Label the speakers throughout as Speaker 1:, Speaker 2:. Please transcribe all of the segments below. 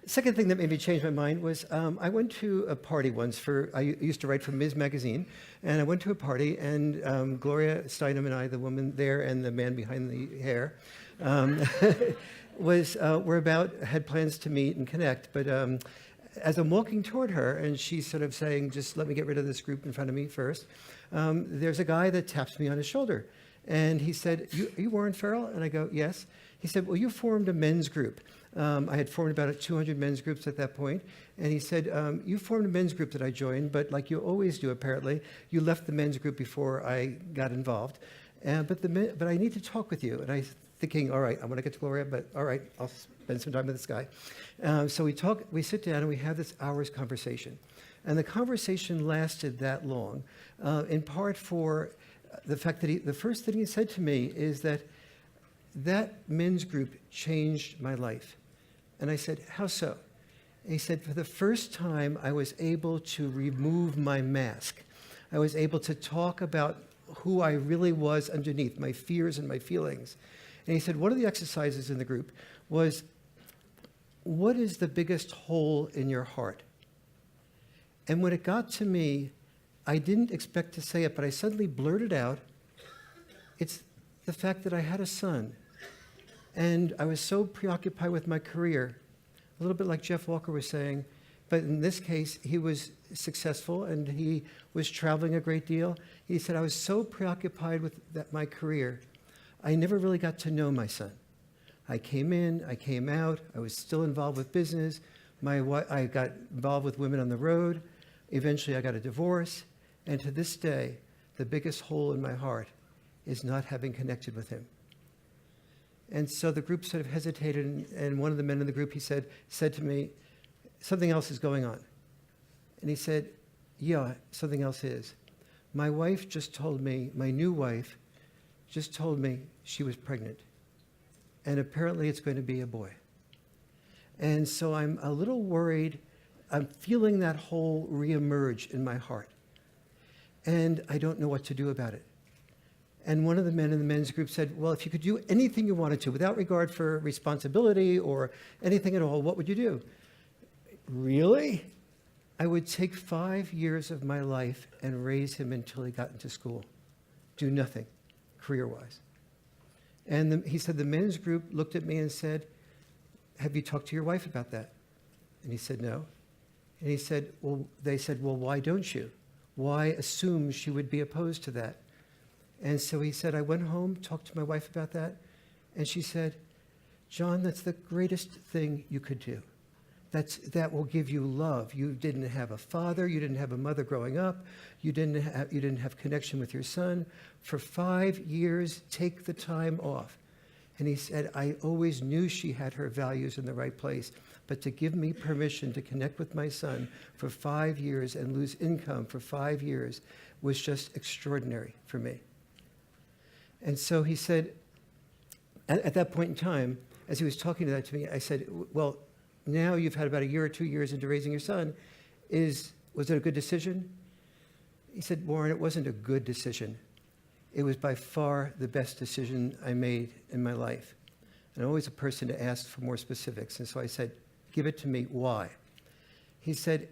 Speaker 1: second thing that made me change my mind was I went to a party once I used to write for Ms. Magazine, and I went to a party, and Gloria Steinem and I, the woman there and the man behind the hair, um, had plans to meet and connect, but as I'm walking toward her, and she's sort of saying, just let me get rid of this group in front of me first, there's a guy that taps me on his shoulder. And he said, you Warren Farrell? And I go, yes. He said, well, you formed a men's group. I had formed about 200 men's groups at that point. And he said, you formed a men's group that I joined, but like you always do, apparently, you left the men's group before I got involved. But I need to talk with you. And I thinking, all right, I want to get to Gloria, but all right, I'll spend some time with this guy. So we sit down and we have this hour's conversation. And the conversation lasted that long, in part for the fact that the first thing he said to me is that men's group changed my life. And I said, how so? And he said, for the first time, I was able to remove my mask. I was able to talk about who I really was underneath, my fears and my feelings. And he said, one of the exercises in the group was, what is the biggest hole in your heart? And when it got to me, I didn't expect to say it, but I suddenly blurted out, it's the fact that I had a son. And I was so preoccupied with my career, a little bit like Jeff Walker was saying, but in this case, he was successful and he was traveling a great deal. He said, I was so preoccupied with my career, I never really got to know my son. I came in, I came out, I was still involved with business. I got involved with women on the road. Eventually, I got a divorce. And to this day, the biggest hole in my heart is not having connected with him. And so the group sort of hesitated, and one of the men in the group, he said to me, something else is going on. And he said, yeah, something else is. My wife just told me, my new wife just told me she was pregnant. And apparently it's going to be a boy. And so I'm a little worried. I'm feeling that hole reemerge in my heart. And I don't know what to do about it. And one of the men in the men's group said, well, if you could do anything you wanted to, without regard for responsibility or anything at all, what would you do? Really? I would take 5 years of my life and raise him until he got into school. Do nothing, career-wise. And he said the men's group looked at me and said, have you talked to your wife about that? And he said, no. And they said, well, why don't you? Why assume she would be opposed to that? And so he said, I went home, talked to my wife about that, and she said, John, that's the greatest thing you could do. That will give you love. You didn't have a father, you didn't have a mother growing up, you didn't have connection with your son. For 5 years, take the time off. And he said, I always knew she had her values in the right place, but to give me permission to connect with my son for 5 years and lose income for 5 years was just extraordinary for me. And so he said, at that point in time, as he was talking to that to me, I said, well, now you've had about a year or 2 years into raising your son. Was it a good decision? He said, Warren, it wasn't a good decision. It was by far the best decision I made in my life. And I'm always a person to ask for more specifics. And so I said, give it to me. Why? He said,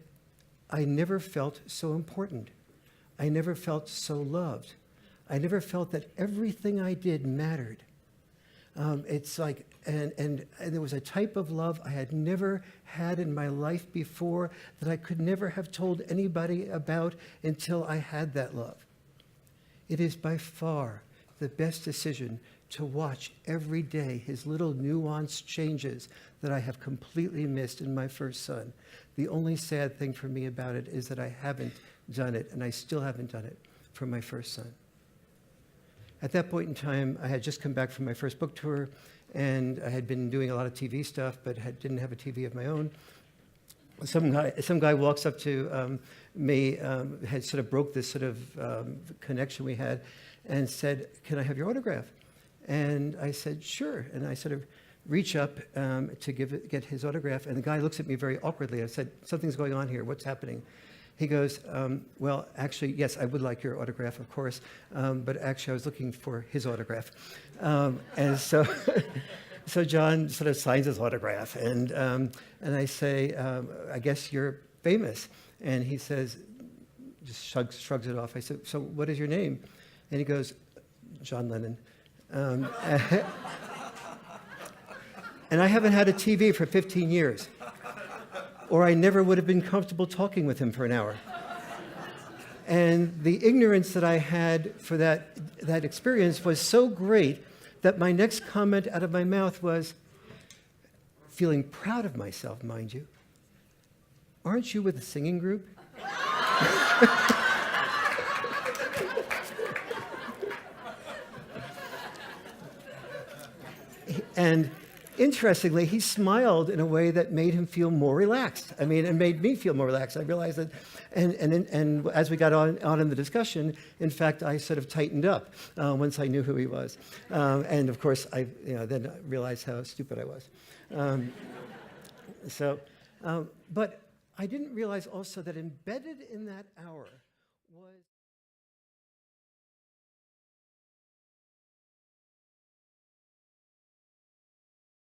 Speaker 1: I never felt so important. I never felt so loved. I never felt that everything I did mattered. It's like, and there was a type of love I had never had in my life before that I could never have told anybody about until I had that love. It is by far the best decision to watch every day his little nuanced changes that I have completely missed in my first son. The only sad thing for me about it is that I haven't done it, and I still haven't done it for my first son. At that point in time, I had just come back from my first book tour, and I had been doing a lot of TV stuff, but didn't have a TV of my own. Some guy walks up to me, had sort of broke this sort of connection we had, and said, can I have your autograph? And I said, sure. And I sort of reach up to get his autograph, and the guy looks at me very awkwardly. I said, something's going on here. What's happening? He goes, well, actually, yes, I would like your autograph, of course, but actually I was looking for his autograph. And so So John sort of signs his autograph, and I say, I guess you're famous. And he says, just shrugs it off. I said, so what is your name? And he goes, John Lennon. And I haven't had a TV for 15 years, or I never would have been comfortable talking with him for an hour. And the ignorance that I had for that experience was so great that my next comment out of my mouth was, feeling proud of myself, mind you, aren't you with a singing group? And interestingly, he smiled in a way that made him feel more relaxed. I mean, it made me feel more relaxed. I realized that, and as we got on in the discussion, in fact, I sort of tightened up once I knew who he was. And of course, I then realized how stupid I was. But I didn't realize also that embedded in that hour was